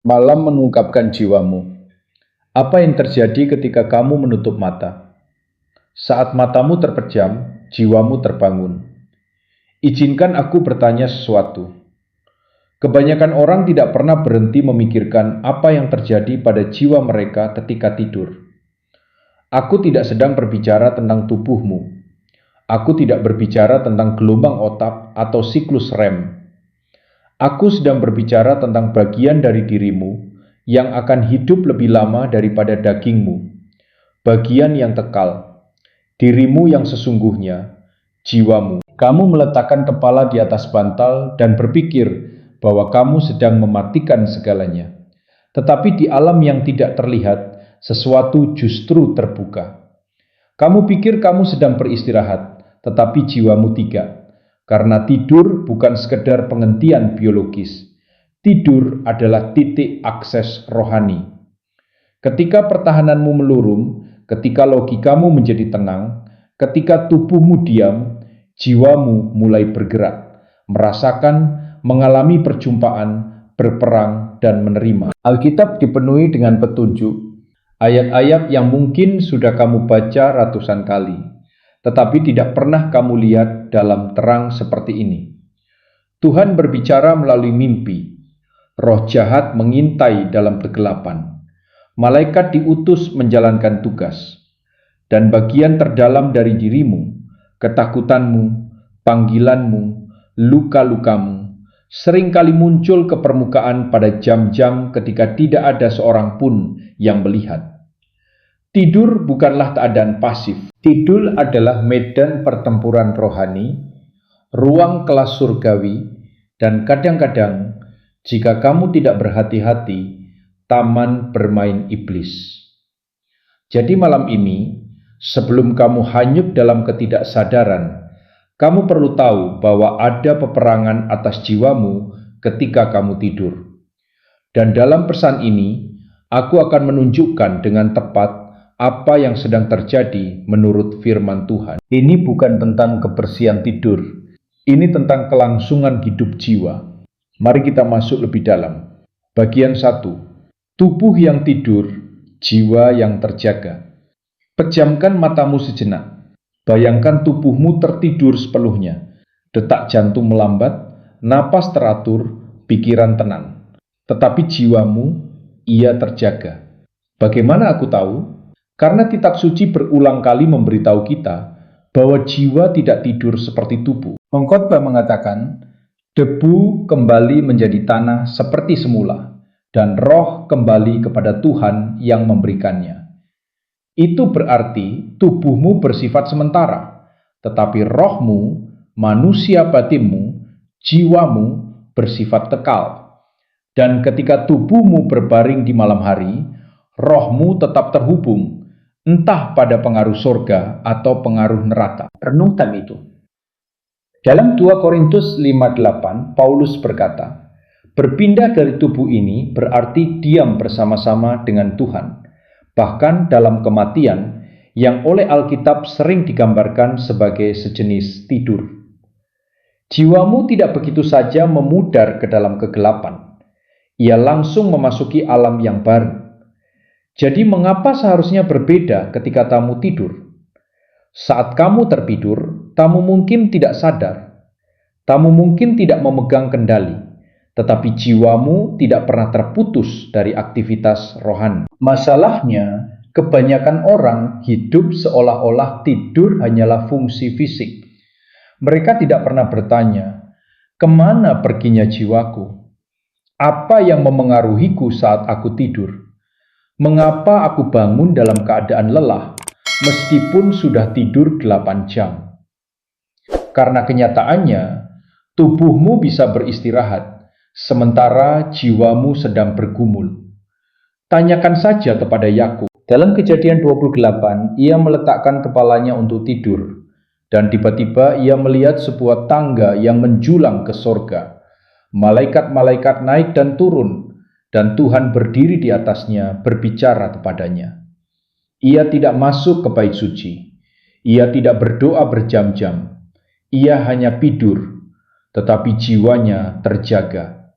Malam mengungkapkan jiwamu. Apa yang terjadi ketika kamu menutup mata? Saat matamu terpejam, jiwamu terbangun. Izinkan aku bertanya sesuatu. Kebanyakan orang tidak pernah berhenti memikirkan apa yang terjadi pada jiwa mereka ketika tidur. Aku tidak sedang berbicara tentang tubuhmu. Aku tidak berbicara tentang gelombang otak atau siklus REM. Aku sedang berbicara tentang bagian dari dirimu yang akan hidup lebih lama daripada dagingmu, bagian yang kekal, dirimu yang sesungguhnya, jiwamu. Kamu meletakkan kepala di atas bantal dan berpikir bahwa kamu sedang mematikan segalanya. Tetapi di alam yang tidak terlihat, sesuatu justru terbuka. Kamu pikir kamu sedang beristirahat, tetapi jiwamu tidak. Karena tidur bukan sekedar penghentian biologis. Tidur adalah titik akses rohani. Ketika pertahananmu melurung, ketika logikamu menjadi tenang, ketika tubuhmu diam, jiwamu mulai bergerak, merasakan, mengalami perjumpaan, berperang, dan menerima. Alkitab dipenuhi dengan petunjuk, ayat-ayat yang mungkin sudah kamu baca ratusan kali, tetapi tidak pernah kamu lihat dalam terang seperti ini. Tuhan berbicara melalui mimpi, roh jahat mengintai dalam kegelapan, malaikat diutus menjalankan tugas, dan bagian terdalam dari dirimu, ketakutanmu, panggilanmu, luka-lukamu, seringkali muncul ke permukaan pada jam-jam ketika tidak ada seorang pun yang melihat. Tidur bukanlah keadaan pasif. Tidur adalah medan pertempuran rohani, ruang kelas surgawi, dan kadang-kadang, jika kamu tidak berhati-hati, taman bermain iblis. Jadi malam ini, sebelum kamu hanyut dalam ketidaksadaran, kamu perlu tahu bahwa ada peperangan atas jiwamu ketika kamu tidur. Dan dalam pesan ini, aku akan menunjukkan dengan tepat apa yang sedang terjadi menurut firman Tuhan. Ini bukan tentang kebersihan tidur, ini tentang kelangsungan hidup jiwa. Mari kita masuk lebih dalam. Bagian 1. Tubuh yang tidur, jiwa yang terjaga. Pejamkan matamu sejenak. Bayangkan tubuhmu tertidur sepenuhnya. Detak jantung melambat, napas teratur, pikiran tenang. Tetapi jiwamu, ia terjaga. Bagaimana aku tahu? Karena kitab suci berulang kali memberitahu kita bahwa jiwa tidak tidur seperti tubuh. Pengkhotbah mengatakan, debu kembali menjadi tanah seperti semula, dan roh kembali kepada Tuhan yang memberikannya. Itu berarti tubuhmu bersifat sementara, tetapi rohmu, manusia batinmu, jiwamu bersifat kekal. Dan ketika tubuhmu berbaring di malam hari, rohmu tetap terhubung, entah pada pengaruh surga atau pengaruh neraka. Renungkan itu. Dalam 2 Korintus 5:8, Paulus berkata, berpindah dari tubuh ini berarti diam bersama-sama dengan Tuhan, bahkan dalam kematian yang oleh Alkitab sering digambarkan sebagai sejenis tidur. Jiwamu tidak begitu saja memudar ke dalam kegelapan. Ia langsung memasuki alam yang baru. Jadi mengapa seharusnya berbeda ketika kamu tidur? Saat kamu tertidur, kamu mungkin tidak sadar. Kamu mungkin tidak memegang kendali, tetapi jiwamu tidak pernah terputus dari aktivitas rohani. Masalahnya, kebanyakan orang hidup seolah-olah tidur hanyalah fungsi fisik. Mereka tidak pernah bertanya, kemana perginya jiwaku? Apa yang memengaruhiku saat aku tidur? Mengapa aku bangun dalam keadaan lelah, meskipun sudah tidur 8 jam? Karena kenyataannya, tubuhmu bisa beristirahat, sementara jiwamu sedang bergumul. Tanyakan saja kepada Yakub. Dalam Kejadian 28, ia meletakkan kepalanya untuk tidur, dan tiba-tiba ia melihat sebuah tangga yang menjulang ke sorga. Malaikat-malaikat naik dan turun, dan Tuhan berdiri di atasnya berbicara kepadanya. Ia tidak masuk ke bait suci. Ia tidak berdoa berjam-jam. Ia hanya tidur, tetapi jiwanya terjaga.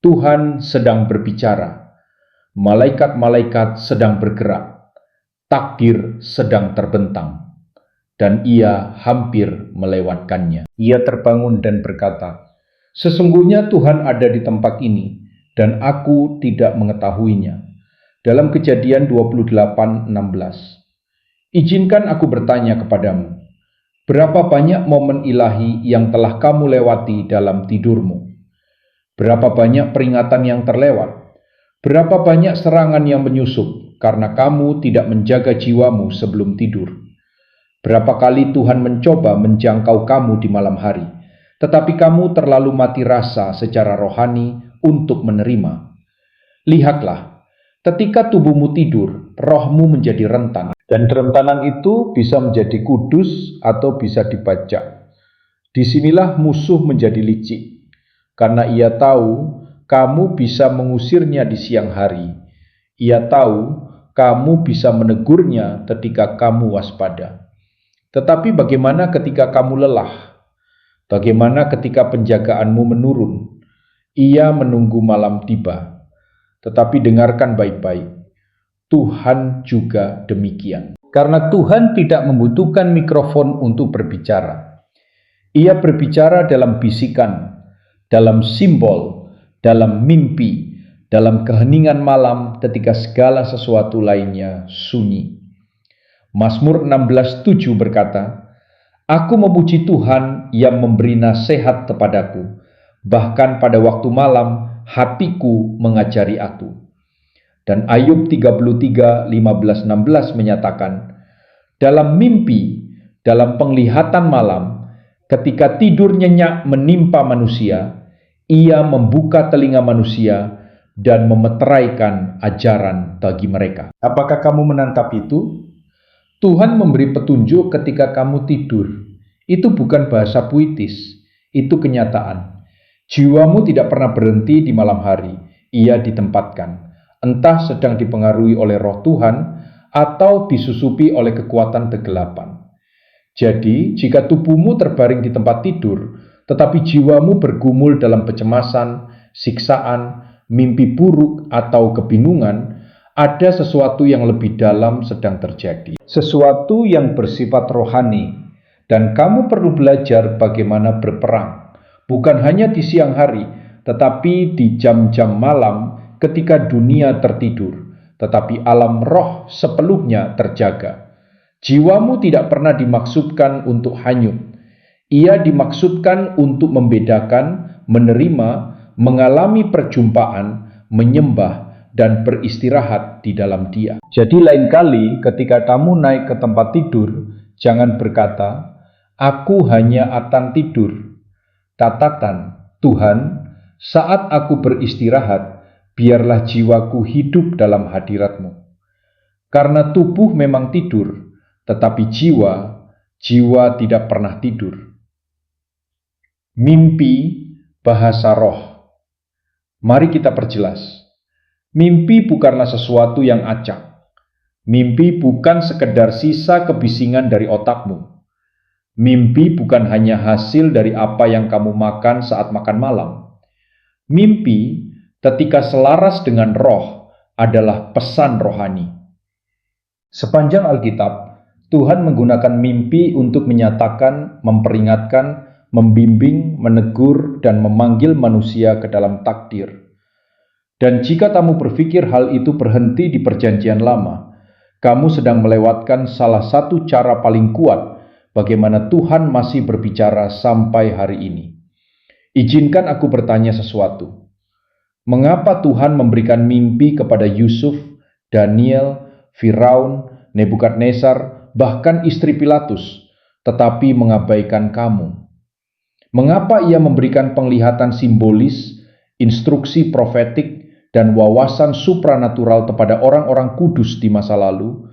Tuhan sedang berbicara, malaikat-malaikat sedang bergerak, takdir sedang terbentang, dan ia hampir melewatkannya. Ia terbangun dan berkata, "Sesungguhnya Tuhan ada di tempat ini, dan aku tidak mengetahuinya." Dalam Kejadian 28:16. Izinkan aku bertanya kepadamu, berapa banyak momen ilahi yang telah kamu lewati dalam tidurmu? Berapa banyak peringatan yang terlewat? Berapa banyak serangan yang menyusup karena kamu tidak menjaga jiwamu sebelum tidur? Berapa kali Tuhan mencoba menjangkau kamu di malam hari, tetapi kamu terlalu mati rasa secara rohani untuk menerima. Lihatlah, ketika tubuhmu tidur, rohmu menjadi rentan. Dan kerentanan itu bisa menjadi kudus atau bisa dibajak. Disinilah musuh menjadi licik, karena ia tahu kamu bisa mengusirnya di siang hari. Ia tahu kamu bisa menegurnya ketika kamu waspada. Tetapi bagaimana ketika kamu lelah? Bagaimana ketika penjagaanmu menurun? Ia menunggu malam tiba. Tetapi dengarkan baik-baik, Tuhan juga demikian. Karena Tuhan tidak membutuhkan mikrofon untuk berbicara. Ia berbicara dalam bisikan, dalam simbol, dalam mimpi, dalam keheningan malam ketika segala sesuatu lainnya sunyi. Mazmur 16:7 berkata, "Aku memuji Tuhan yang memberi nasihat kepadaku, bahkan pada waktu malam hatiku mengajari aku." Dan Ayub 33:15-16 menyatakan, dalam mimpi, dalam penglihatan malam, ketika tidur nyenyak menimpa manusia, ia membuka telinga manusia dan memeteraikan ajaran bagi mereka. Apakah kamu menangkap itu? Tuhan memberi petunjuk ketika kamu tidur. Itu bukan bahasa puitis, itu kenyataan. Jiwamu tidak pernah berhenti di malam hari, ia ditempatkan. Entah sedang dipengaruhi oleh roh Tuhan atau disusupi oleh kekuatan kegelapan. Jadi, jika tubuhmu terbaring di tempat tidur, tetapi jiwamu bergumul dalam kecemasan, siksaan, mimpi buruk, atau kebingungan, ada sesuatu yang lebih dalam sedang terjadi. Sesuatu yang bersifat rohani, dan kamu perlu belajar bagaimana berperang, bukan hanya di siang hari, tetapi di jam-jam malam ketika dunia tertidur, tetapi alam roh sepenuhnya terjaga. Jiwamu tidak pernah dimaksudkan untuk hanyut. Ia dimaksudkan untuk membedakan, menerima, mengalami perjumpaan, menyembah, dan beristirahat di dalam Dia. Jadi lain kali ketika kamu naik ke tempat tidur, jangan berkata, "Aku hanya akan tidur." Katakan, "Tuhan, saat aku beristirahat, biarlah jiwaku hidup dalam hadirat-Mu." Karena tubuh memang tidur, tetapi jiwa tidak pernah tidur. Mimpi, bahasa roh. Mari kita perjelas. Mimpi bukanlah sesuatu yang acak. Mimpi bukan sekedar sisa kebisingan dari otakmu. Mimpi bukan hanya hasil dari apa yang kamu makan saat makan malam. Mimpi, ketika selaras dengan roh, adalah pesan rohani. Sepanjang Alkitab, Tuhan menggunakan mimpi untuk menyatakan, memperingatkan, membimbing, menegur, dan memanggil manusia ke dalam takdir. Dan jika kamu berpikir hal itu berhenti di Perjanjian Lama, kamu sedang melewatkan salah satu cara paling kuat bagaimana Tuhan masih berbicara sampai hari ini. Izinkan aku bertanya sesuatu. Mengapa Tuhan memberikan mimpi kepada Yusuf, Daniel, Firaun, Nebukadnezar, bahkan istri Pilatus, tetapi mengabaikan kamu? Mengapa ia memberikan penglihatan simbolis, instruksi profetik, dan wawasan supranatural kepada orang-orang kudus di masa lalu,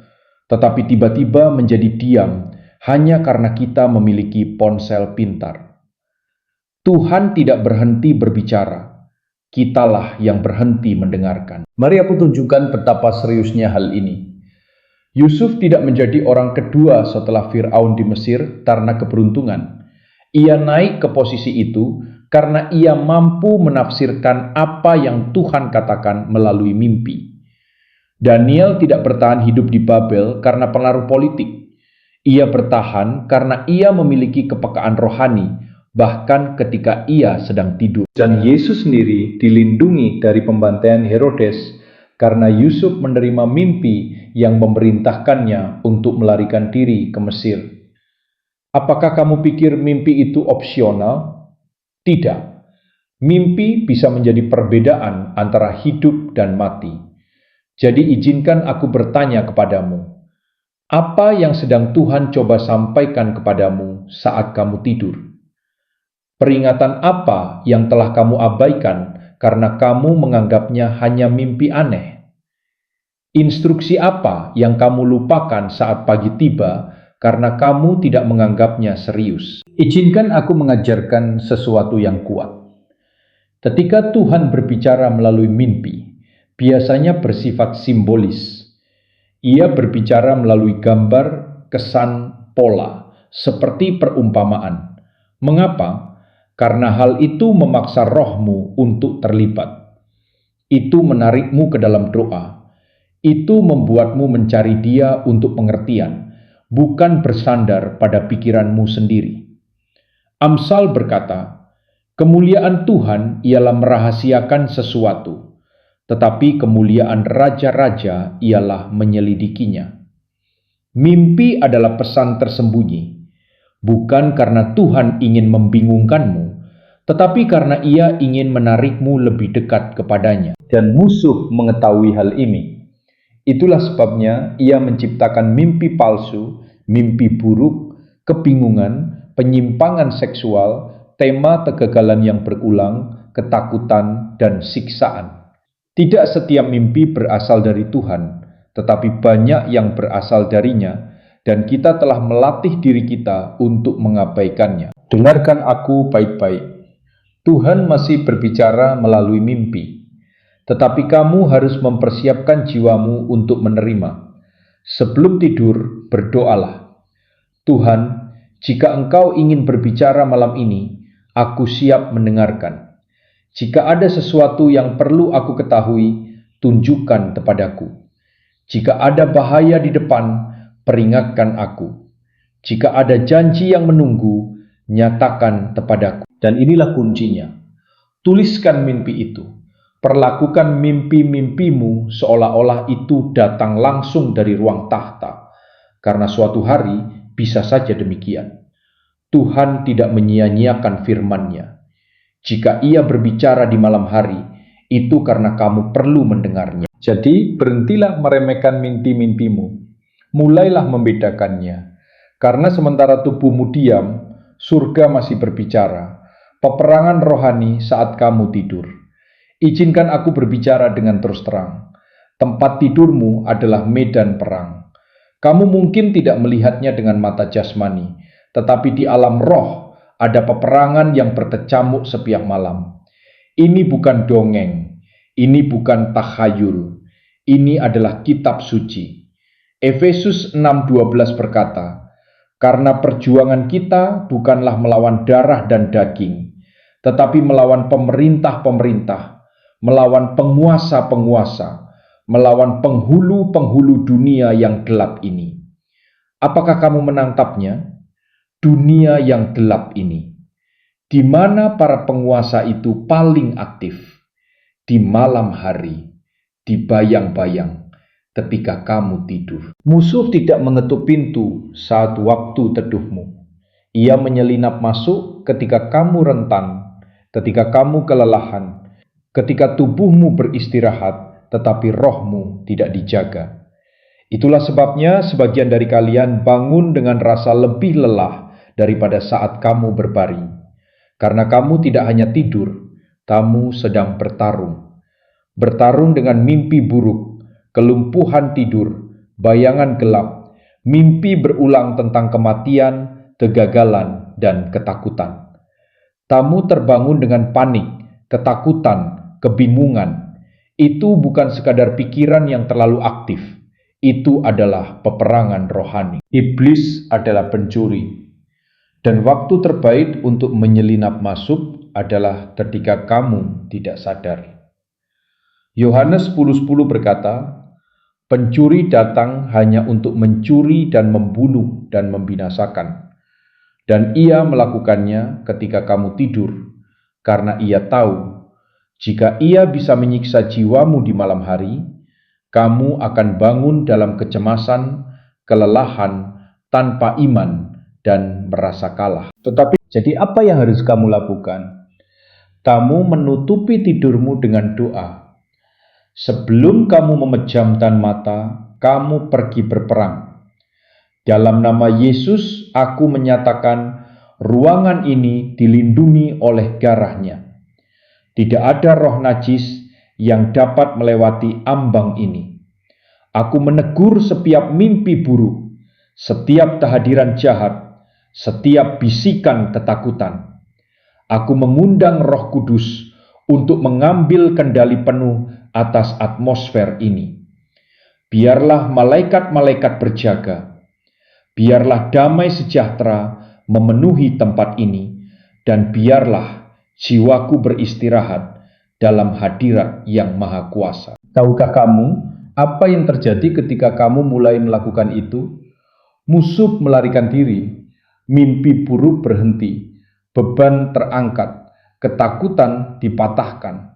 tetapi tiba-tiba menjadi diam hanya karena kita memiliki ponsel pintar? Tuhan tidak berhenti berbicara, kitalah yang berhenti mendengarkan. Mari aku tunjukkan betapa seriusnya hal ini. Yusuf tidak menjadi orang kedua setelah Firaun di Mesir karena keberuntungan. Ia naik ke posisi itu karena ia mampu menafsirkan apa yang Tuhan katakan melalui mimpi. Daniel tidak bertahan hidup di Babel karena pengaruh politik. Ia bertahan karena ia memiliki kepekaan rohani, bahkan ketika ia sedang tidur. Dan Yesus sendiri dilindungi dari pembantaian Herodes karena Yusuf menerima mimpi yang memerintahkannya untuk melarikan diri ke Mesir. Apakah kamu pikir mimpi itu opsional? Tidak. Mimpi bisa menjadi perbedaan antara hidup dan mati. Jadi izinkan aku bertanya kepadamu, apa yang sedang Tuhan coba sampaikan kepadamu saat kamu tidur? Peringatan apa yang telah kamu abaikan karena kamu menganggapnya hanya mimpi aneh? Instruksi apa yang kamu lupakan saat pagi tiba karena kamu tidak menganggapnya serius? Izinkan aku mengajarkan sesuatu yang kuat. Ketika Tuhan berbicara melalui mimpi, biasanya bersifat simbolis. Ia berbicara melalui gambar, kesan, pola, seperti perumpamaan. Mengapa? Karena hal itu memaksa rohmu untuk terlibat. Itu menarikmu ke dalam doa. Itu membuatmu mencari Dia untuk pengertian, bukan bersandar pada pikiranmu sendiri. Amsal berkata, kemuliaan Tuhan ialah merahasiakan sesuatu, tetapi kemuliaan raja-raja ialah menyelidikinya. Mimpi adalah pesan tersembunyi, bukan karena Tuhan ingin membingungkanmu, tetapi karena Ia ingin menarikmu lebih dekat kepadanya. Dan musuh mengetahui hal ini. Itulah sebabnya Ia menciptakan mimpi palsu, mimpi buruk, kebingungan, penyimpangan seksual, tema kegagalan yang berulang, ketakutan, dan siksaan. Tidak setiap mimpi berasal dari Tuhan, tetapi banyak yang berasal darinya, dan kita telah melatih diri kita untuk mengabaikannya. Dengarkan aku baik-baik. Tuhan masih berbicara melalui mimpi, tetapi kamu harus mempersiapkan jiwamu untuk menerima. Sebelum tidur, berdoalah. Tuhan, jika Engkau ingin berbicara malam ini, aku siap mendengarkan. Jika ada sesuatu yang perlu aku ketahui, tunjukkan kepadaku. Jika ada bahaya di depan, peringatkan aku. Jika ada janji yang menunggu, nyatakan kepadaku. Dan inilah kuncinya. Tuliskan mimpi itu. Perlakukan mimpi-mimpimu seolah-olah itu datang langsung dari ruang tahta. Karena suatu hari bisa saja demikian. Tuhan tidak menyia-nyiakan firman-Nya. Jika Ia berbicara di malam hari, itu karena kamu perlu mendengarnya. Jadi, berhentilah meremehkan mimpi-mimpimu. Mulailah membedakannya. Karena sementara tubuhmu diam, surga masih berbicara. Peperangan rohani saat kamu tidur. Izinkan aku berbicara dengan terus terang. Tempat tidurmu adalah medan perang. Kamu mungkin tidak melihatnya dengan mata jasmani, tetapi di alam roh ada peperangan yang berkecamuk setiap malam. Ini bukan dongeng, ini bukan takhayul, ini adalah kitab suci. Efesus 6:12 berkata, karena perjuangan kita bukanlah melawan darah dan daging, tetapi melawan pemerintah-pemerintah, melawan penguasa-penguasa, melawan penghulu-penghulu dunia yang gelap ini. Apakah kamu menangkapnya? Dunia yang gelap ini, di mana para penguasa itu paling aktif, di malam hari, di bayang-bayang, ketika kamu tidur. Musuh tidak mengetuk pintu saat waktu teduhmu. Ia menyelinap masuk ketika kamu rentan, ketika kamu kelelahan, ketika tubuhmu beristirahat, tetapi rohmu tidak dijaga. Itulah sebabnya sebagian dari kalian bangun dengan rasa lebih lelah daripada saat kamu berbaring. Karena kamu tidak hanya tidur, kamu sedang bertarung. Bertarung dengan mimpi buruk, kelumpuhan tidur, bayangan gelap, mimpi berulang tentang kematian, kegagalan, dan ketakutan. Kamu terbangun dengan panik, ketakutan, kebingungan. Itu bukan sekadar pikiran yang terlalu aktif. Itu adalah peperangan rohani. Iblis adalah pencuri. Dan waktu terbaik untuk menyelinap masuk adalah ketika kamu tidak sadar. Yohanes 10:10 berkata, "Pencuri datang hanya untuk mencuri dan membunuh dan membinasakan. Dan ia melakukannya ketika kamu tidur, karena ia tahu, jika ia bisa menyiksa jiwamu di malam hari, kamu akan bangun dalam kecemasan, kelelahan, tanpa iman, dan merasa kalah." Jadi apa yang harus kamu lakukan? Kamu menutupi tidurmu dengan doa. Sebelum kamu memejamkan mata, kamu pergi berperang. Dalam nama Yesus, aku menyatakan ruangan ini dilindungi oleh darah-Nya. Tidak ada roh najis yang dapat melewati ambang ini. Aku menegur setiap mimpi buruk, setiap kehadiran jahat, setiap bisikan ketakutan. Aku mengundang Roh Kudus untuk mengambil kendali penuh atas atmosfer ini. Biarlah malaikat-malaikat berjaga. Biarlah damai sejahtera memenuhi tempat ini, dan biarlah jiwaku beristirahat dalam hadirat yang maha kuasa. Tahukah kamu apa yang terjadi ketika kamu mulai melakukan itu? Musuh melarikan diri, mimpi buruk berhenti, beban terangkat, ketakutan dipatahkan.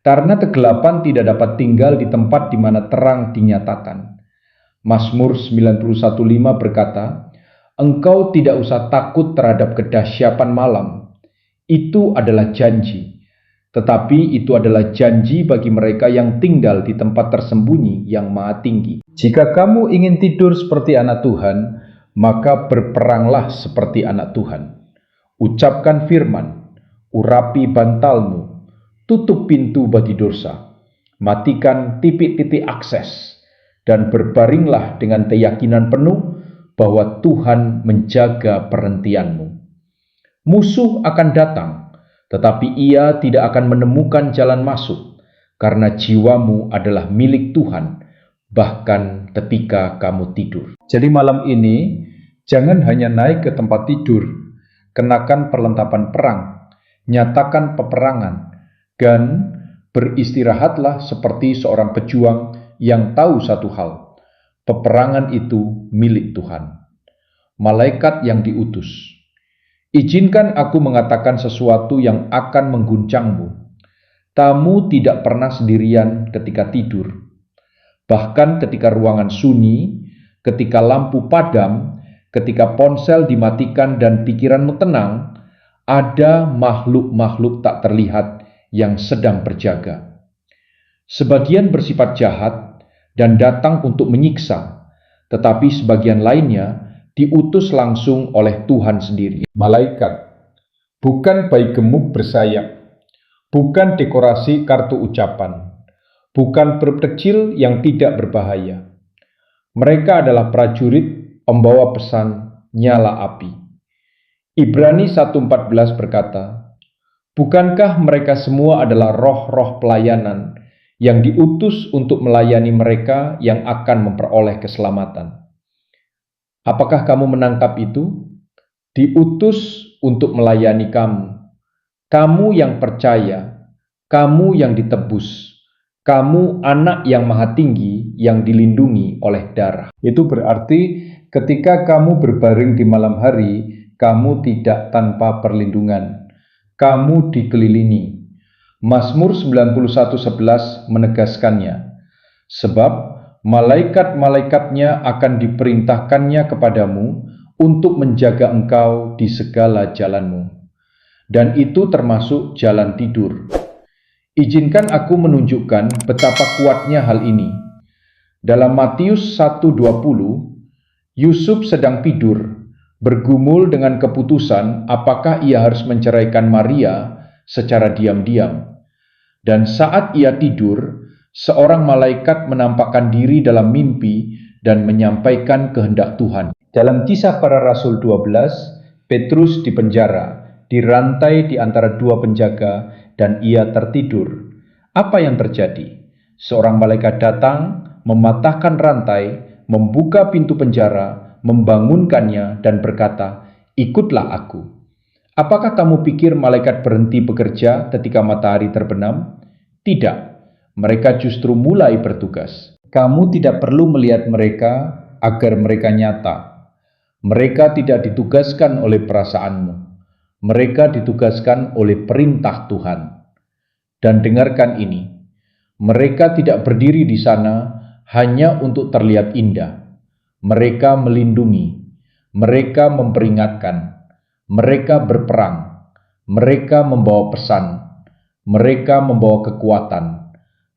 Karena kegelapan tidak dapat tinggal di tempat di mana terang dinyatakan. Mazmur 91:5 berkata, "Engkau tidak usah takut terhadap kedahsyatan malam." Itu adalah janji. Tetapi itu adalah janji bagi mereka yang tinggal di tempat tersembunyi yang maha tinggi. Jika kamu ingin tidur seperti anak Tuhan, maka berperanglah seperti anak Tuhan. Ucapkan firman, urapi bantalmu, tutup pintu bagi dosa, matikan titik-titik akses, dan berbaringlah dengan keyakinan penuh bahwa Tuhan menjaga perhentianmu. Musuh akan datang, tetapi ia tidak akan menemukan jalan masuk, karena jiwamu adalah milik Tuhan, bahkan ketika kamu tidur. Jadi malam ini, jangan hanya naik ke tempat tidur, kenakan perlengkapan perang, nyatakan peperangan, dan beristirahatlah seperti seorang pejuang yang tahu satu hal, peperangan itu milik Tuhan. Malaikat yang diutus. Izinkan aku mengatakan sesuatu yang akan mengguncangmu. Kamu tidak pernah sendirian ketika tidur. Bahkan ketika ruangan sunyi, ketika lampu padam, ketika ponsel dimatikan dan pikiranmu tenang, ada makhluk-makhluk tak terlihat yang sedang berjaga. Sebagian bersifat jahat dan datang untuk menyiksa, tetapi sebagian lainnya diutus langsung oleh Tuhan sendiri. Malaikat, bukan bayi gemuk bersayap, bukan dekorasi kartu ucapan, bukan grup kecil yang tidak berbahaya. Mereka adalah prajurit pembawa pesan nyala api. Ibrani 1:14 berkata, "Bukankah mereka semua adalah roh-roh pelayanan yang diutus untuk melayani mereka yang akan memperoleh keselamatan?" Apakah kamu menangkap itu? Diutus untuk melayani kamu. Kamu yang percaya, kamu yang ditebus, kamu anak yang maha tinggi yang dilindungi oleh darah. Itu berarti ketika kamu berbaring di malam hari, kamu tidak tanpa perlindungan. Kamu dikelilingi. Mazmur 91:11 menegaskannya. Sebab malaikat-malaikatnya akan diperintahkannya kepadamu untuk menjaga engkau di segala jalanmu. Dan itu termasuk jalan tidur. Izinkan aku menunjukkan betapa kuatnya hal ini. Dalam Matius 1:20, Yusuf sedang tidur, bergumul dengan keputusan apakah ia harus menceraikan Maria secara diam-diam. Dan saat ia tidur, seorang malaikat menampakkan diri dalam mimpi dan menyampaikan kehendak Tuhan. Dalam Kisah Para Rasul 12, Petrus dipenjara, dirantai di antara dua penjaga, dan ia tertidur. Apa yang terjadi? Seorang malaikat datang, mematahkan rantai, membuka pintu penjara, membangunkannya, dan berkata, "Ikutlah aku." Apakah kamu pikir malaikat berhenti bekerja ketika matahari terbenam? Tidak, mereka justru mulai bertugas. Kamu tidak perlu melihat mereka agar mereka nyata. Mereka tidak ditugaskan oleh perasaanmu. Mereka ditugaskan oleh perintah Tuhan. Dan dengarkan ini, mereka tidak berdiri di sana hanya untuk terlihat indah. Mereka melindungi, mereka memperingatkan, mereka berperang, mereka membawa pesan, mereka membawa kekuatan,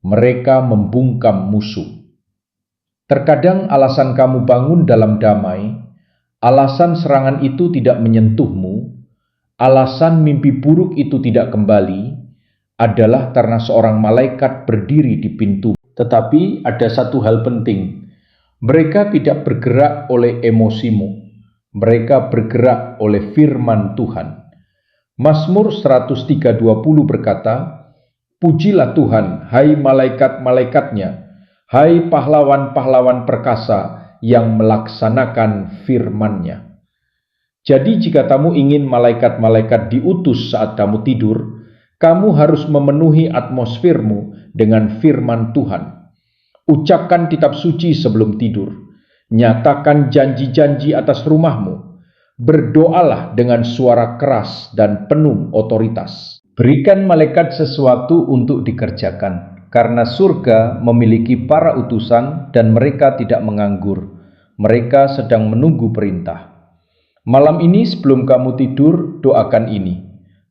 mereka membungkam musuh. Terkadang alasan kamu bangun dalam damai, alasan serangan itu tidak menyentuhmu, alasan mimpi buruk itu tidak kembali, adalah karena seorang malaikat berdiri di pintu. Tetapi ada satu hal penting, mereka tidak bergerak oleh emosimu, mereka bergerak oleh firman Tuhan. Mazmur 103:20 berkata, "Pujilah Tuhan, hai malaikat-malaikatnya, hai pahlawan-pahlawan perkasa yang melaksanakan firman-Nya." Jadi jika kamu ingin malaikat-malaikat diutus saat kamu tidur, kamu harus memenuhi atmosfermu dengan firman Tuhan. Ucapkan kitab suci sebelum tidur. Nyatakan janji-janji atas rumahmu. Berdoalah dengan suara keras dan penuh otoritas. Berikan malaikat sesuatu untuk dikerjakan, karena surga memiliki para utusan dan mereka tidak menganggur. Mereka sedang menunggu perintah. Malam ini sebelum kamu tidur, doakan ini.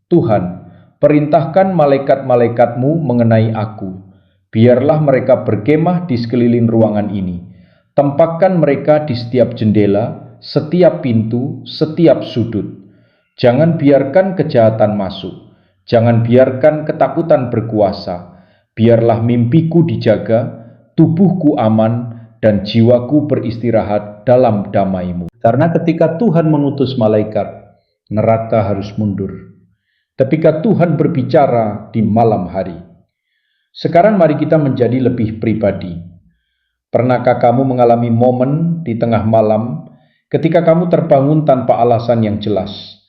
Tuhan, perintahkan malaikat-malaikatmu mengenai aku. Biarlah mereka berkemah di sekeliling ruangan ini. Tempatkan mereka di setiap jendela, setiap pintu, setiap sudut. Jangan biarkan kejahatan masuk. Jangan biarkan ketakutan berkuasa. Biarlah mimpiku dijaga, tubuhku aman, dan jiwaku beristirahat dalam damai-Mu. Karena ketika Tuhan mengutus malaikat, neraka harus mundur. Ketika Tuhan berbicara di malam hari. Sekarang mari kita menjadi lebih pribadi. Pernahkah kamu mengalami momen di tengah malam ketika kamu terbangun tanpa alasan yang jelas,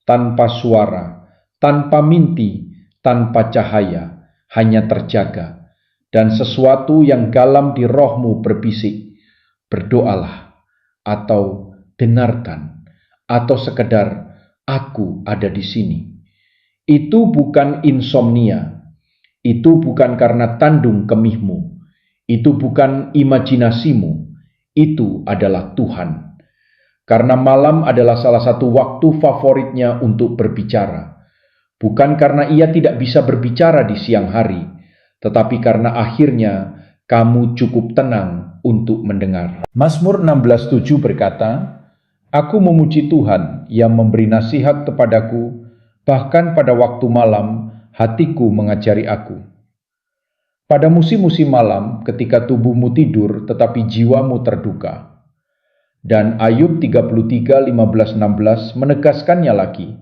tanpa suara, tanpa mimpi, tanpa cahaya, hanya terjaga, dan sesuatu yang dalam di rohmu berbisik, berdoalah, atau dengarkan, atau sekedar aku ada di sini. Itu bukan insomnia, itu bukan karena tandung kemihmu, itu bukan imajinasimu, itu adalah Tuhan. Karena malam adalah salah satu waktu favoritnya untuk berbicara. Bukan karena ia tidak bisa berbicara di siang hari, tetapi karena akhirnya kamu cukup tenang untuk mendengar. Mazmur 16:7 berkata, "Aku memuji Tuhan yang memberi nasihat kepadaku, bahkan pada waktu malam hatiku mengajari aku." Pada musim-musim malam, ketika tubuhmu tidur tetapi jiwamu terduka. Dan Ayub 33:15-16 menegaskannya lagi.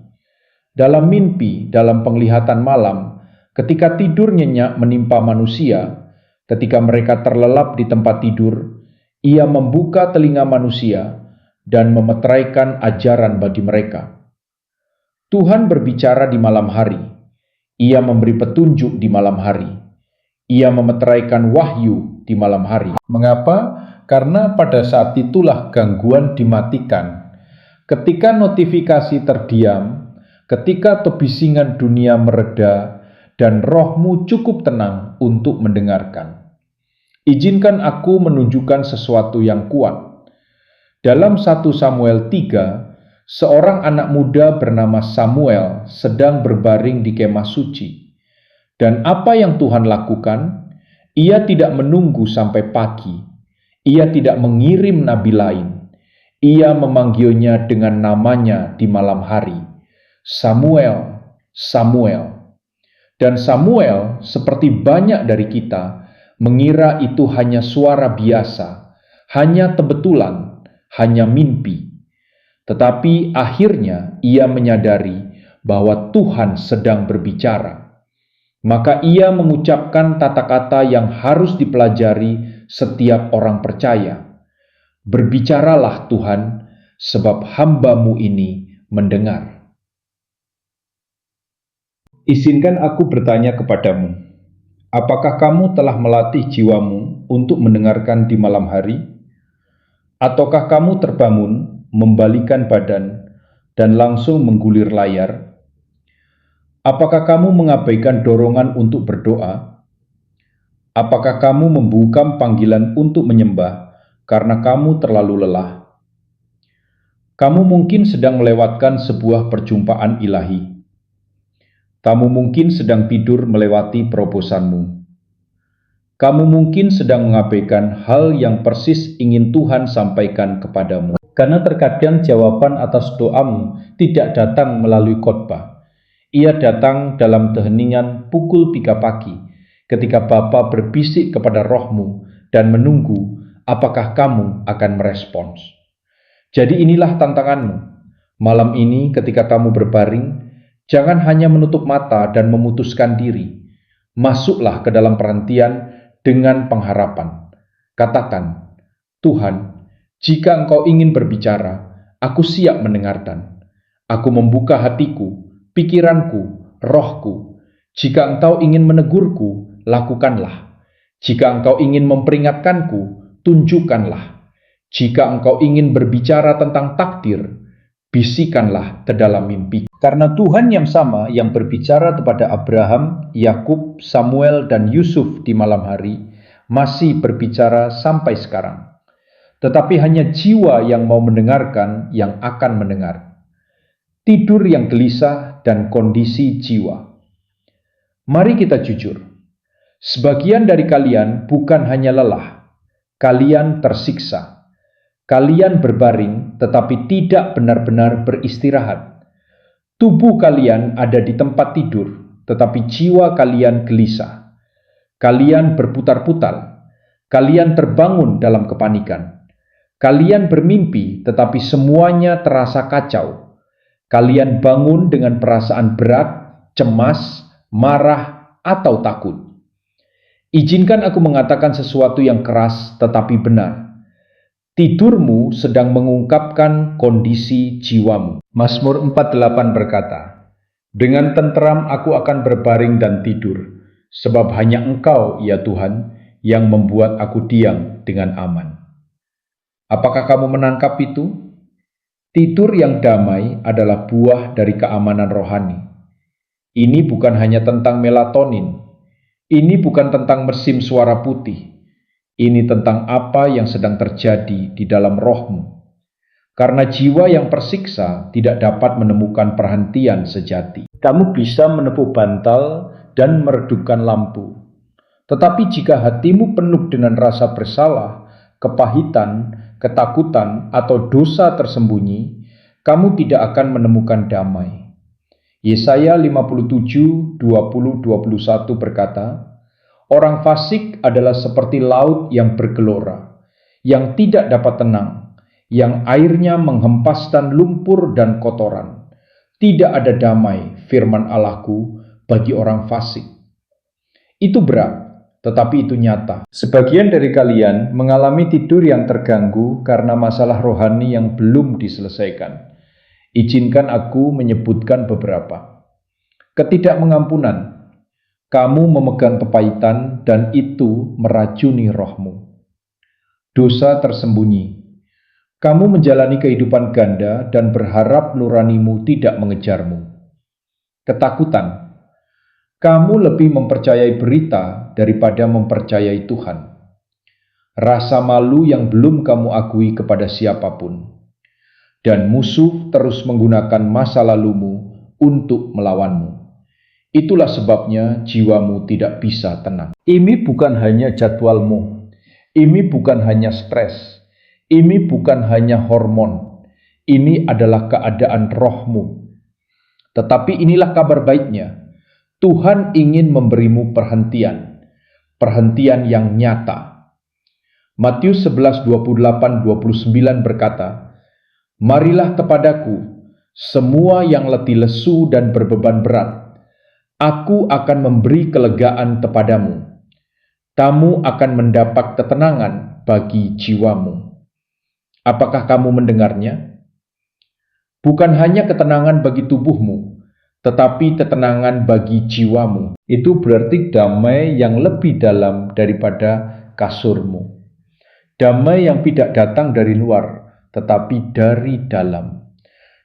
Dalam mimpi, dalam penglihatan malam, ketika tidur nyenyak menimpa manusia, ketika mereka terlelap di tempat tidur, ia membuka telinga manusia dan memeteraikan ajaran bagi mereka. Tuhan berbicara di malam hari. Ia memberi petunjuk di malam hari. Ia memeteraikan wahyu di malam hari. Mengapa? Karena pada saat itulah gangguan dimatikan. Ketika notifikasi terdiam, ketika kebisingan dunia mereda, dan rohmu cukup tenang untuk mendengarkan. Izinkan aku menunjukkan sesuatu yang kuat. Dalam 1 Samuel 3, seorang anak muda bernama Samuel sedang berbaring di kemah suci. Dan apa yang Tuhan lakukan? Ia tidak menunggu sampai pagi. Ia tidak mengirim nabi lain. Ia memanggilnya dengan namanya di malam hari. Samuel, Samuel. Dan Samuel, seperti banyak dari kita, mengira itu hanya suara biasa, hanya kebetulan, hanya mimpi. Tetapi akhirnya ia menyadari bahwa Tuhan sedang berbicara. Maka ia mengucapkan kata-kata yang harus dipelajari setiap orang percaya. Berbicaralah Tuhan, sebab hamba-Mu ini mendengar. Izinkan aku bertanya kepadamu, apakah kamu telah melatih jiwamu untuk mendengarkan di malam hari? Ataukah kamu terbangun, membalikan badan, dan langsung menggulir layar? Apakah kamu mengabaikan dorongan untuk berdoa? Apakah kamu membungkam panggilan untuk menyembah karena kamu terlalu lelah? Kamu mungkin sedang melewatkan sebuah perjumpaan ilahi. Kamu mungkin sedang tidur melewati terobosanmu. Kamu mungkin sedang mengabaikan hal yang persis ingin Tuhan sampaikan kepadamu. Karena terkadang jawaban atas doamu tidak datang melalui khotbah. Ia datang dalam keheningan pukul 3 pagi, ketika Bapa berbisik kepada rohmu dan menunggu apakah kamu akan merespons. Jadi inilah tantanganmu. Malam ini ketika kamu berbaring, jangan hanya menutup mata dan memutuskan diri. Masuklah ke dalam perhentian dengan pengharapan. Katakan, Tuhan, jika Engkau ingin berbicara, aku siap mendengarkan. Aku membuka hatiku, pikiranku, rohku. Jika Engkau ingin menegurku, lakukanlah. Jika Engkau ingin memperingatkanku, tunjukkanlah. Jika Engkau ingin berbicara tentang takdir, bisikanlah ke dalam mimpi. Karena Tuhan yang sama yang berbicara kepada Abraham, Yakub, Samuel, dan Yusuf di malam hari, masih berbicara sampai sekarang. Tetapi hanya jiwa yang mau mendengarkan yang akan mendengar. Tidur yang gelisah dan kondisi jiwa. Mari kita jujur. Sebagian dari kalian bukan hanya lelah, kalian tersiksa. Kalian berbaring tetapi tidak benar-benar beristirahat. Tubuh kalian ada di tempat tidur, tetapi jiwa kalian gelisah. Kalian berputar-putar. Kalian terbangun dalam kepanikan. Kalian bermimpi, tetapi semuanya terasa kacau. Kalian bangun dengan perasaan berat, cemas, marah, atau takut. Izinkan aku mengatakan sesuatu yang keras tetapi benar. Tidurmu sedang mengungkapkan kondisi jiwamu. Mazmur 48 berkata, dengan tenteram aku akan berbaring dan tidur, sebab hanya Engkau, ya Tuhan, yang membuat aku diam dengan aman. Apakah kamu menangkap itu? Tidur yang damai adalah buah dari keamanan rohani. Ini bukan hanya tentang melatonin. Ini bukan tentang mesin suara putih. Ini tentang apa yang sedang terjadi di dalam rohmu. Karena jiwa yang tersiksa tidak dapat menemukan perhentian sejati. Kamu bisa menepuk bantal dan meredupkan lampu. Tetapi jika hatimu penuh dengan rasa bersalah, kepahitan, ketakutan, atau dosa tersembunyi, kamu tidak akan menemukan damai. Yesaya 57, 20-21 berkata, orang fasik adalah seperti laut yang bergelora, yang tidak dapat tenang, yang airnya menghempaskan lumpur dan kotoran. Tidak ada damai, firman Allahku, bagi orang fasik. Itu berat, tetapi itu nyata. Sebagian dari kalian mengalami tidur yang terganggu karena masalah rohani yang belum diselesaikan. Izinkan aku menyebutkan beberapa. Ketidakmengampunan. Kamu memegang kepahitan dan itu meracuni rohmu. Dosa tersembunyi. Kamu menjalani kehidupan ganda dan berharap nuranimu tidak mengejarmu. Ketakutan. Kamu lebih mempercayai berita daripada mempercayai Tuhan. Rasa malu yang belum kamu akui kepada siapapun. Dan musuh terus menggunakan masa lalumu untuk melawanmu. Itulah sebabnya jiwamu tidak bisa tenang. Ini bukan hanya jadwalmu. Ini bukan hanya stres. Ini bukan hanya hormon. Ini adalah keadaan rohmu. Tetapi inilah kabar baiknya. Tuhan ingin memberimu perhentian. Perhentian yang nyata. Matius 11, 28-29 berkata, marilah kepadaku, semua yang letih lesu dan berbeban berat. Aku akan memberi kelegaan kepadamu. Kamu akan mendapat ketenangan bagi jiwamu. Apakah kamu mendengarnya? Bukan hanya ketenangan bagi tubuhmu, tetapi ketenangan bagi jiwamu. Itu berarti damai yang lebih dalam daripada kasurmu. Damai yang tidak datang dari luar, tetapi dari dalam.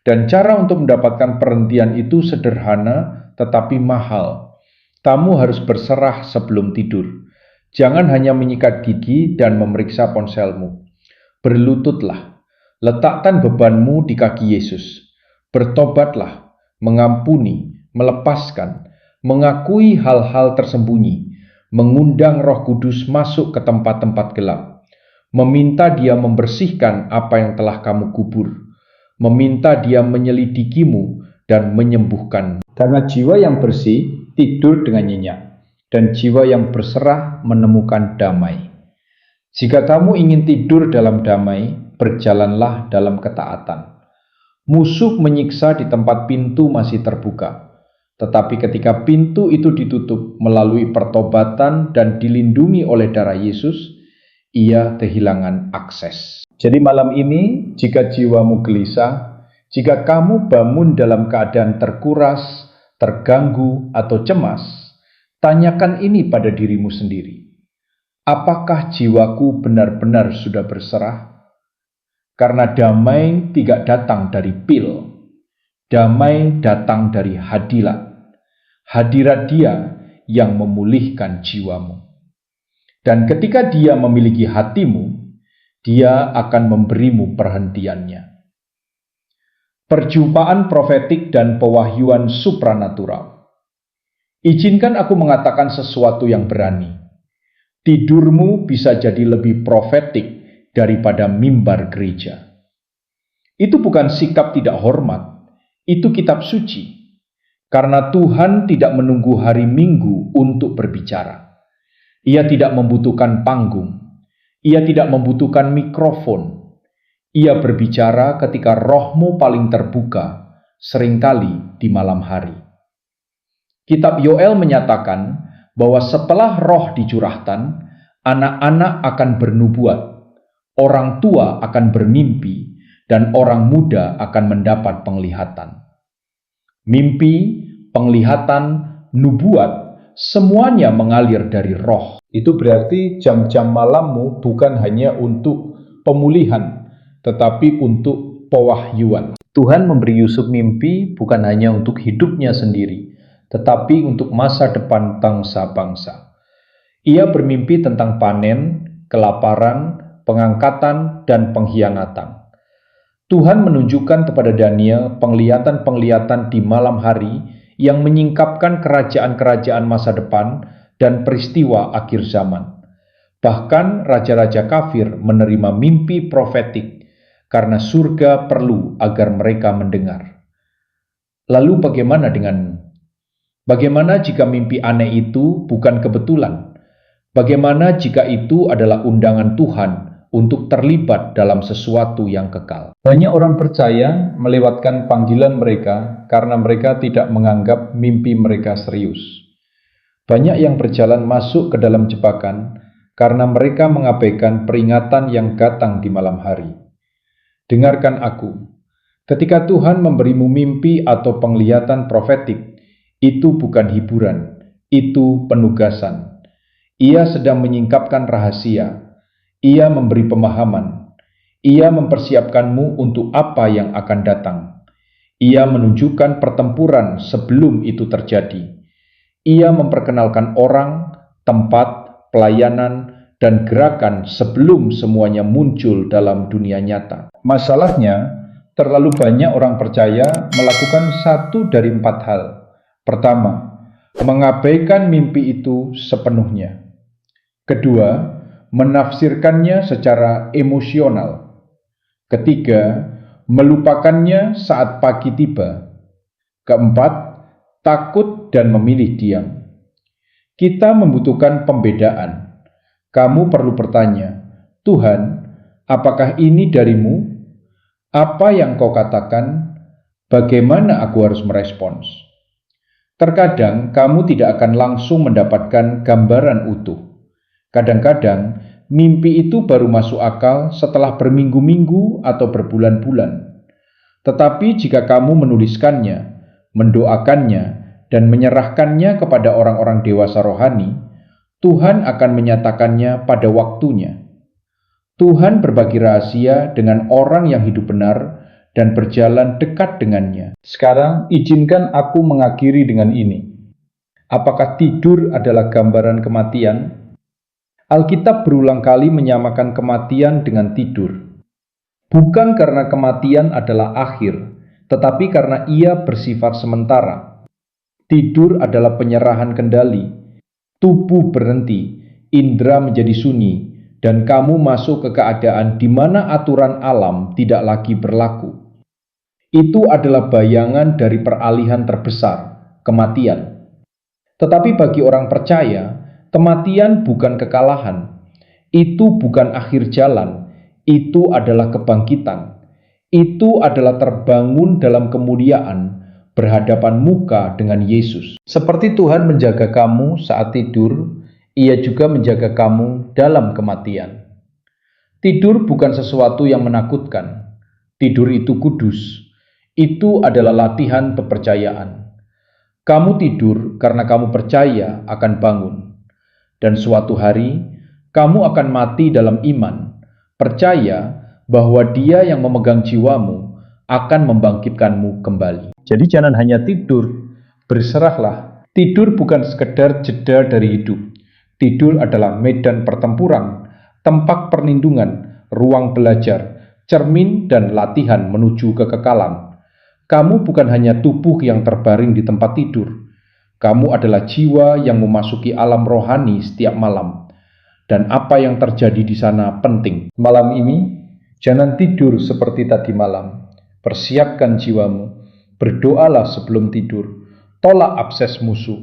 Dan cara untuk mendapatkan perhentian itu sederhana, tetapi mahal. Kamu harus berserah sebelum tidur. Jangan hanya menyikat gigi dan memeriksa ponselmu. Berlututlah, letakkan bebanmu di kaki Yesus. Bertobatlah, mengampuni, melepaskan, mengakui hal-hal tersembunyi, mengundang Roh Kudus masuk ke tempat-tempat gelap, meminta Dia membersihkan apa yang telah kamu kubur, meminta Dia menyelidikimu dan menyembuhkan. Karena jiwa yang bersih tidur dengan nyenyak, dan jiwa yang berserah menemukan damai. Jika kamu ingin tidur dalam damai, berjalanlah dalam ketaatan. Musuh menyiksa di tempat pintu masih terbuka, tetapi ketika pintu itu ditutup melalui pertobatan dan dilindungi oleh darah Yesus, ia kehilangan akses. Jadi malam ini, jika jiwamu gelisah, jika kamu bangun dalam keadaan terkuras, terganggu, atau cemas, tanyakan ini pada dirimu sendiri. Apakah jiwaku benar-benar sudah berserah? Karena damai tidak datang dari pil, damai datang dari hadirat Dia yang memulihkan jiwamu. Dan ketika Dia memiliki hatimu, Dia akan memberimu perhentiannya. Perjumpaan profetik dan pewahyuan supranatural. Izinkan aku mengatakan sesuatu yang berani. Tidurmu bisa jadi lebih profetik daripada mimbar gereja. Itu bukan sikap tidak hormat, itu kitab suci. Karena Tuhan tidak menunggu hari Minggu untuk berbicara. Ia tidak membutuhkan panggung. Ia tidak membutuhkan mikrofon. Ia berbicara ketika rohmu paling terbuka, seringkali di malam hari. Kitab Yoel menyatakan bahwa setelah roh dicurahkan, anak-anak akan bernubuat, orang tua akan bermimpi, dan orang muda akan mendapat penglihatan. Mimpi, penglihatan, nubuat, semuanya mengalir dari roh. Itu berarti jam-jam malammu bukan hanya untuk pemulihan, tetapi untuk pewahyuan. Tuhan memberi Yusuf mimpi bukan hanya untuk hidupnya sendiri, tetapi untuk masa depan bangsa-bangsa. Ia bermimpi tentang panen, kelaparan, pengangkatan, dan pengkhianatan. Tuhan menunjukkan kepada Daniel penglihatan-penglihatan di malam hari yang menyingkapkan kerajaan-kerajaan masa depan dan peristiwa akhir zaman. Bahkan raja-raja kafir menerima mimpi profetik karena surga perlu agar mereka mendengar. Lalu bagaimana jika mimpi aneh itu bukan kebetulan? Bagaimana jika itu adalah undangan Tuhan untuk terlibat dalam sesuatu yang kekal? Banyak orang percaya melewatkan panggilan mereka karena mereka tidak menganggap mimpi mereka serius. Banyak yang berjalan masuk ke dalam jebakan karena mereka mengabaikan peringatan yang datang di malam hari. Dengarkan aku, ketika Tuhan memberimu mimpi atau penglihatan profetik, itu bukan hiburan, itu penugasan. Ia sedang menyingkapkan rahasia. Ia memberi pemahaman. Ia mempersiapkanmu untuk apa yang akan datang. Ia menunjukkan pertempuran sebelum itu terjadi. Ia memperkenalkan orang, tempat, pelayanan, dan gerakan sebelum semuanya muncul dalam dunia nyata. Masalahnya, terlalu banyak orang percaya melakukan satu dari 4 hal. Pertama, mengabaikan mimpi itu sepenuhnya. Kedua, menafsirkannya secara emosional. Ketiga, melupakannya saat pagi tiba. Keempat, takut dan memilih diam. Kita membutuhkan pembedaan. Kamu perlu bertanya, Tuhan, apakah ini darimu? Apa yang kau katakan? Bagaimana aku harus merespons? Terkadang kamu tidak akan langsung mendapatkan gambaran utuh. Kadang-kadang, mimpi itu baru masuk akal setelah berminggu-minggu atau berbulan-bulan. Tetapi jika kamu menuliskannya, mendoakannya, dan menyerahkannya kepada orang-orang dewasa rohani, Tuhan akan menyatakannya pada waktunya. Tuhan berbagi rahasia dengan orang yang hidup benar dan berjalan dekat dengannya. Sekarang izinkan aku mengakhiri dengan ini. Apakah tidur adalah gambaran kematian? Alkitab berulang kali menyamakan kematian dengan tidur. Bukan karena kematian adalah akhir, tetapi karena ia bersifat sementara. Tidur adalah penyerahan kendali. Tubuh berhenti, indera menjadi sunyi, dan kamu masuk ke keadaan di mana aturan alam tidak lagi berlaku. Itu adalah bayangan dari peralihan terbesar, kematian. Tetapi bagi orang percaya, kematian bukan kekalahan. Itu bukan akhir jalan, itu adalah kebangkitan. Itu adalah terbangun dalam kemuliaan, berhadapan muka dengan Yesus. Seperti Tuhan menjaga kamu saat tidur, Ia juga menjaga kamu dalam kematian. Tidur bukan sesuatu yang menakutkan. Tidur itu kudus. Itu adalah latihan kepercayaan. Kamu tidur karena kamu percaya akan bangun. Dan suatu hari, kamu akan mati dalam iman, percaya bahwa Dia yang memegang jiwamu akan membangkitkanmu kembali. Jadi jangan hanya tidur, berserahlah. Tidur bukan sekedar jeda dari hidup. Tidur adalah medan pertempuran, tempat perlindungan, ruang belajar, cermin dan latihan menuju kekekalan. Kamu bukan hanya tubuh yang terbaring di tempat tidur. Kamu adalah jiwa yang memasuki alam rohani setiap malam. Dan apa yang terjadi di sana penting. Malam ini, jangan tidur seperti tadi malam. Persiapkan jiwamu. Berdoalah sebelum tidur. Tolak abses musuh.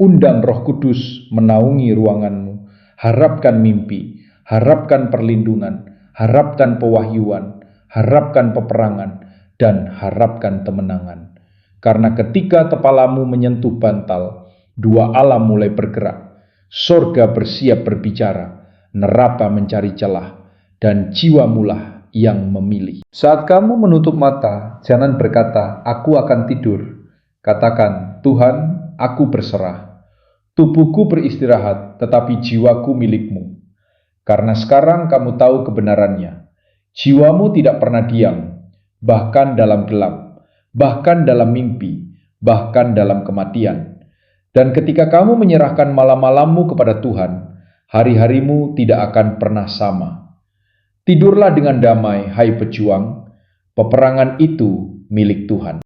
Undang Roh Kudus menaungi ruanganmu. Harapkan mimpi. Harapkan perlindungan. Harapkan pewahyuan. Harapkan peperangan. Dan harapkan kemenangan. Karena ketika kepalamu menyentuh bantal, dua alam mulai bergerak. Sorga bersiap berbicara, neraka mencari celah, dan jiwamulah yang memilih. Saat kamu menutup mata, jangan berkata, "Aku akan tidur." Katakan, "Tuhan, aku berserah. Tubuhku beristirahat, tetapi jiwaku milikmu." Karena sekarang kamu tahu kebenarannya. Jiwamu tidak pernah diam, bahkan dalam gelap, bahkan dalam mimpi, bahkan dalam kematian. Dan ketika kamu menyerahkan malam-malammu kepada Tuhan, hari-harimu tidak akan pernah sama. Tidurlah dengan damai, hai pejuang, peperangan itu milik Tuhan.